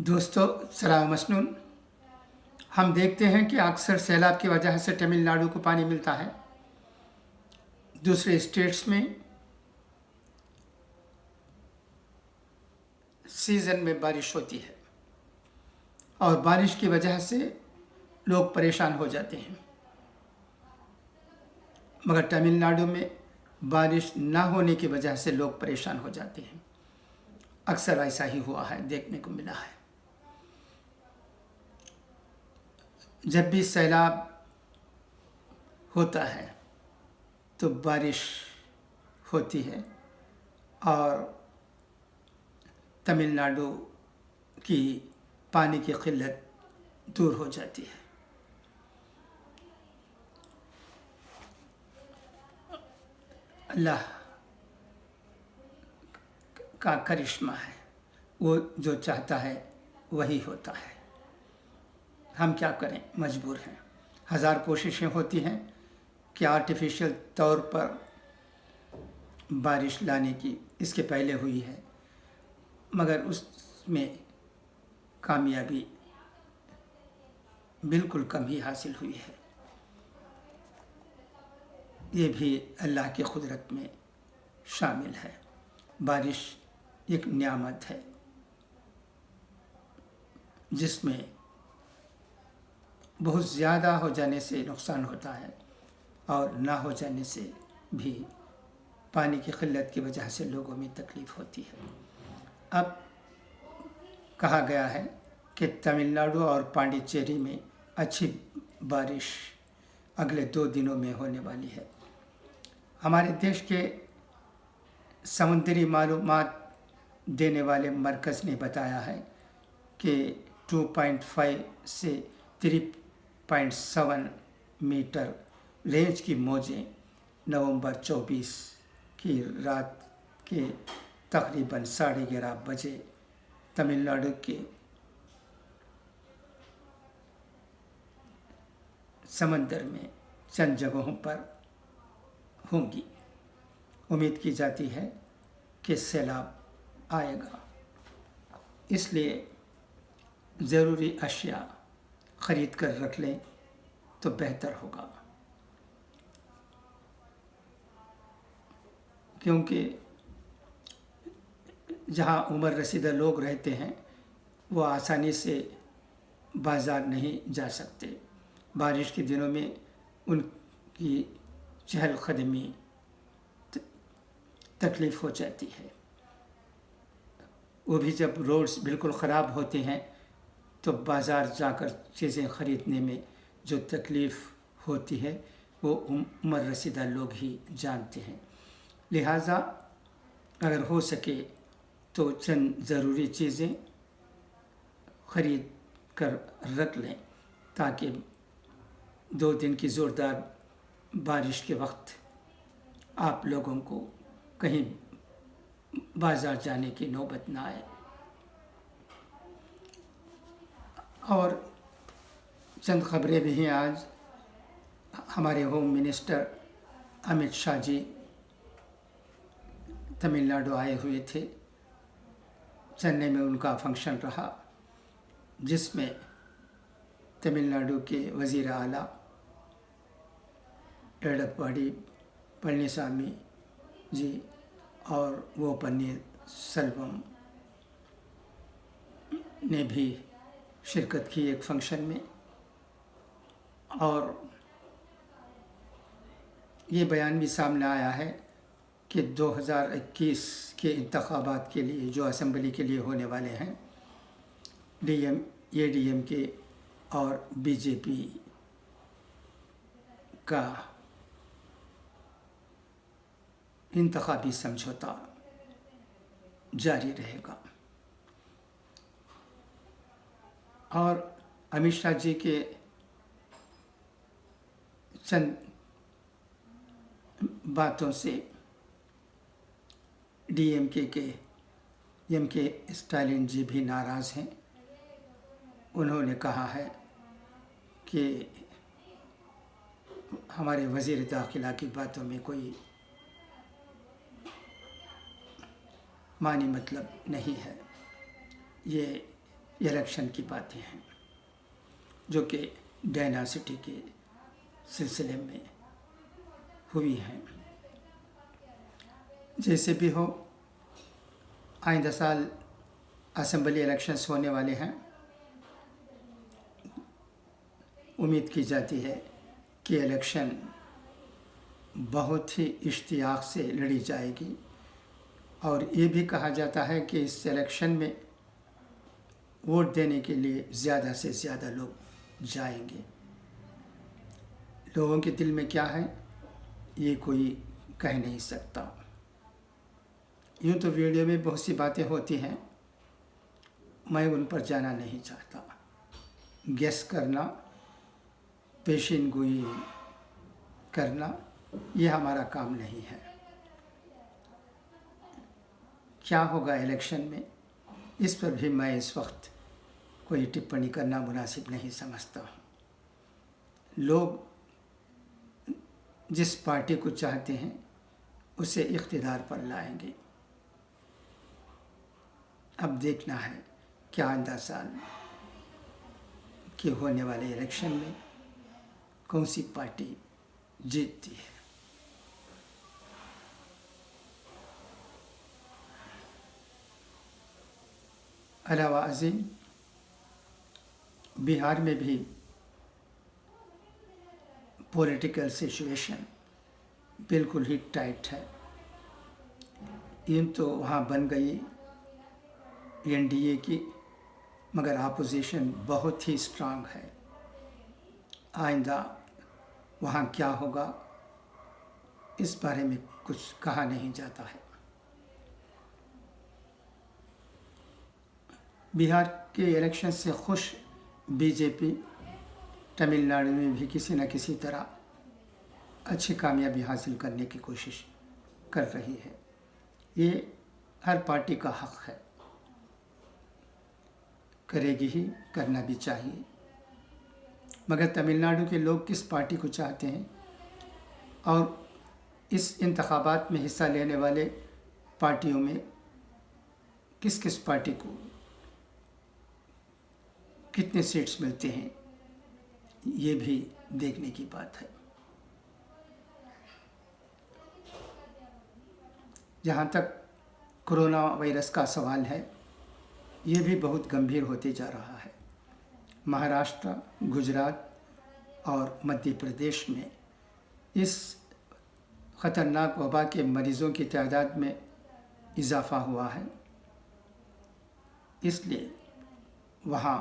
دوستو سلام مسنون. ہم دیکھتے ہیں کہ اکثر سیلاب کی وجہ سے تمل ناڈو کو پانی ملتا ہے. دوسرے اسٹیٹس میں سیزن میں بارش ہوتی ہے اور بارش کی وجہ سے لوگ پریشان ہو جاتے ہیں، مگر تمل ناڈو میں بارش نہ ہونے کی وجہ سے لوگ پریشان ہو جاتے ہیں. اکثر ایسا ہی ہوا ہے، دیکھنے کو ملا ہے. جب بھی سیلاب ہوتا ہے تو بارش ہوتی ہے اور تمل ناڈو کی پانی کی قلت دور ہو جاتی ہے. اللہ کا کرشمہ ہے، وہ جو چاہتا ہے وہی ہوتا ہے. ہم کیا کریں، مجبور ہیں. ہزار کوششیں ہوتی ہیں کہ آرٹیفیشل طور پر بارش لانے کی، اس کے پہلے ہوئی ہے، مگر اس میں کامیابی بالکل کم ہی حاصل ہوئی ہے. یہ بھی اللہ کی قدرت میں شامل ہے. بارش ایک نعمت ہے جس میں بہت زیادہ ہو جانے سے نقصان ہوتا ہے اور نہ ہو جانے سے بھی پانی کی قلت کی وجہ سے لوگوں میں تکلیف ہوتی ہے. اب کہا گیا ہے کہ تمل ناڈو اور پانڈیچیری میں اچھی بارش اگلے 2 دنوں میں ہونے والی ہے. ہمارے دیش کے سمندری معلومات دینے والے مرکز نے بتایا ہے کہ 2.5 سے 3.7 میٹر رینج کی موجیں نومبر 24 کی رات کے تقریباً 11:30 بجے تمل ناڈو کے سمندر میں چند جگہوں پر ہوں گی. امید کی جاتی ہے کہ سیلاب آئے گا، اس لیے ضروری اشیاء خرید کر رکھ لیں تو بہتر ہوگا، کیونکہ جہاں عمر رسیدہ لوگ رہتے ہیں وہ آسانی سے بازار نہیں جا سکتے. بارش کے دنوں میں ان کی چہل قدمی تکلیف ہو جاتی ہے. وہ بھی جب روڈز بالکل خراب ہوتے ہیں تو بازار جا کر چیزیں خریدنے میں جو تکلیف ہوتی ہے وہ عمر رسیدہ لوگ ہی جانتے ہیں. لہٰذا اگر ہو سکے تو چند ضروری چیزیں خرید کر رکھ لیں تاکہ 2 دن کی زوردار بارش کے وقت آپ لوگوں کو کہیں بازار جانے کی نوبت نہ آئے. اور چند خبریں بھی ہیں. آج ہمارے ہوم منسٹر امت شاہ جی تمل ناڈو آئے ہوئے تھے. چنئی میں ان کا فنکشن رہا جس میں تمل ناڈو کے وزیر اعلیٰ ایڈپاڈی پلنی سوامی جی اور وہ پنیر سیلوم نے بھی شرکت کی ایک فنکشن میں، اور یہ بیان بھی سامنے آیا ہے کہ 2021 کے انتخابات کے لیے جو اسمبلی کے لیے ہونے والے ہیں، اے ڈی ایم کے اور بی جے پی کا انتخابی سمجھوتا جاری رہے گا. اور امت شاہ جی کے چند باتوں سے ڈی ایم کے اسٹالن جی بھی ناراض ہیں. انہوں نے کہا ہے کہ ہمارے وزیر داخلہ کی باتوں میں کوئی معنی مطلب نہیں ہے. یہ الیکشن کی باتیں ہیں جو کہ ڈائناسٹی کے سلسلے میں ہوئی ہیں۔ جیسے بھی ہو، آئندہ سال اسمبلی الیکشنز ہونے والے ہیں۔ امید کی جاتی ہے کہ الیکشن بہت ہی اشتیاق سے لڑی جائے گی، اور یہ بھی کہا جاتا ہے کہ اس الیکشن میں ووٹ دینے کے لیے زیادہ سے زیادہ لوگ جائیں گے۔ لوگوں کے دل میں کیا ہے یہ کوئی کہہ نہیں سکتا۔ یوں تو ویڈیو میں بہت سی باتیں ہوتی ہیں، میں ان پر جانا نہیں چاہتا۔ گیس کرنا، پیشین گوئی کرنا، یہ ہمارا کام نہیں ہے۔ کیا ہوگا الیکشن میں، اس پر بھی میں اس وقت کوئی ٹپنی کرنا مناسب نہیں سمجھتا ہوں۔ لوگ جس پارٹی کو چاہتے ہیں اسے اقتدار پر لائیں گے۔ اب دیکھنا ہے کہ آئندہ سال کے ہونے والے الیکشن میں کون سی پارٹی جیتتی ہے۔ علاوہ ازیں بہار میں بھی پولیٹیکل سچویشن بالکل ہی ٹائٹ ہے۔ تو وہاں بن گئی NDA کی، مگر اپوزیشن بہت ہی اسٹرانگ ہے۔ آئندہ وہاں کیا ہوگا اس بارے میں کچھ کہا نہیں جاتا ہے۔ بہار کے الیکشن سے خوش BJP تمل ناڈو میں بھی کسی نہ کسی طرح اچھی کامیابی حاصل کرنے کی کوشش کر رہی ہے۔ یہ ہر پارٹی کا حق ہے، کرے گی ہی، کرنا بھی چاہیے۔ مگر تمل ناڈو کے لوگ کس پارٹی کو چاہتے ہیں، اور اس انتخابات میں حصہ لینے والے پارٹیوں میں کس کس پارٹی کو کتنے سیٹس ملتے ہیں، یہ بھی دیکھنے کی بات ہے۔ جہاں تک کرونا وائرس کا سوال ہے، یہ بھی بہت گمبھیر ہوتے جا رہا ہے۔ مہاراشٹر، گجرات اور مدھیہ پردیش میں اس خطرناک وبا کے مریضوں کی تعداد میں اضافہ ہوا ہے۔ اس لیے وہاں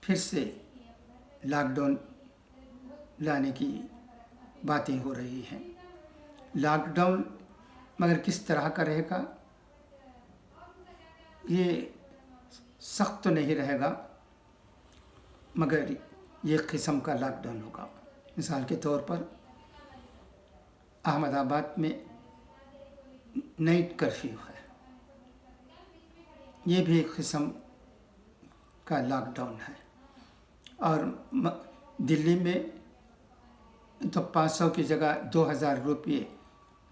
پھر سے لاک ڈاؤن لانے کی باتیں ہو رہی ہیں۔ لاک ڈاؤن مگر کس طرح کا رہے گا، یہ سخت تو نہیں رہے گا، مگر یہ قسم کا لاک ڈاؤن ہوگا۔ مثال کے طور پر احمد آباد میں نائٹ کرفیو ہے، یہ بھی ایک قسم کا لاک ڈاؤن ہے۔ اور دلی میں تو 500 کی جگہ 2000 روپئے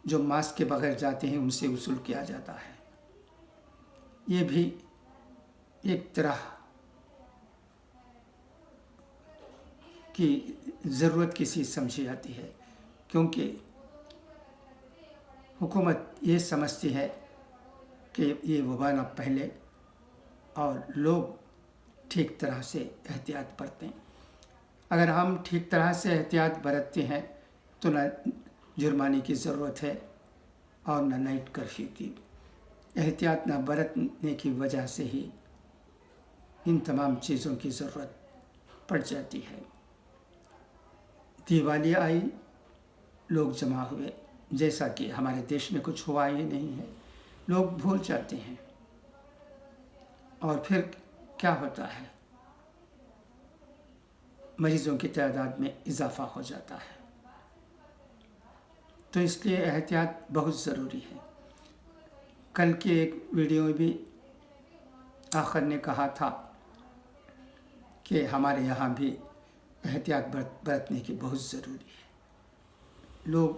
جو ماسک کے بغیر جاتے ہیں ان سے وصول کیا جاتا ہے۔ یہ بھی ایک طرح کی ضرورت کی چیز سمجھی جاتی ہے، کیونکہ حکومت یہ سمجھتی ہے کہ یہ وبا نہ پھیلے اور لوگ ٹھیک طرح سے احتیاط برتیں۔ اگر ہم ٹھیک طرح سے احتیاط برتتے ہیں تو نہ جرمانے کی ضرورت ہے اور نہ نائٹ کرفیو کی۔ احتیاط نہ برتنے کی وجہ سے ہی ان تمام چیزوں کی ضرورت پڑ جاتی ہے۔ دیوالی آئی، لوگ جمع ہوئے، جیسا کہ ہمارے دیش میں کچھ ہوا ہی نہیں ہے، لوگ بھول جاتے ہیں، اور پھر کیا ہوتا ہے، مریضوں کی تعداد میں اضافہ ہو جاتا ہے۔ تو اس لیے احتیاط بہت ضروری ہے۔ کل کے ایک ویڈیو میں بھی آخر نے کہا تھا کہ ہمارے یہاں بھی احتیاط برتنے کی بہت ضروری ہے۔ لوگ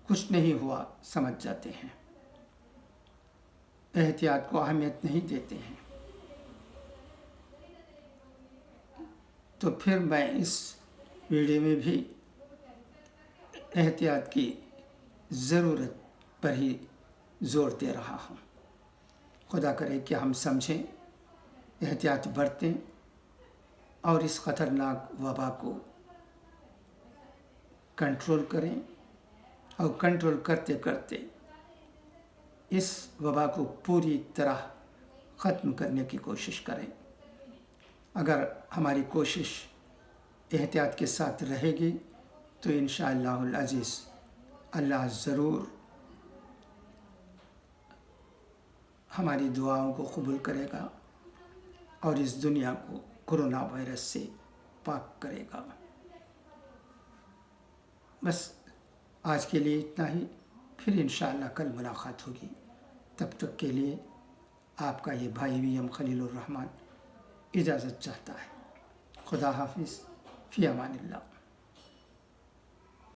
کچھ نہیں ہوا سمجھ جاتے ہیں، احتیاط کو اہمیت نہیں دیتے ہیں۔ تو پھر میں اس ویڈیو میں بھی احتیاط کی ضرورت پر ہی زور دے رہا ہوں۔ خدا کرے کہ ہم سمجھیں، احتیاط برتیں اور اس خطرناک وبا کو کنٹرول کریں، اور کنٹرول کرتے کرتے اس وبا کو پوری طرح ختم کرنے کی کوشش کریں۔ اگر ہماری کوشش احتیاط کے ساتھ رہے گی تو انشاءاللہ العزیز اللہ ضرور ہماری دعاؤں کو قبول کرے گا اور اس دنیا کو کرونا وائرس سے پاک کرے گا۔ بس آج کے لیے اتنا ہی، پھر انشاءاللہ کل ملاقات ہوگی۔ تب تک کے لیے آپ کا یہ بھائی وی ایم خلیل الرحمن اجازت چاہتا ہے۔ خدا حافظ، فی امان اللہ۔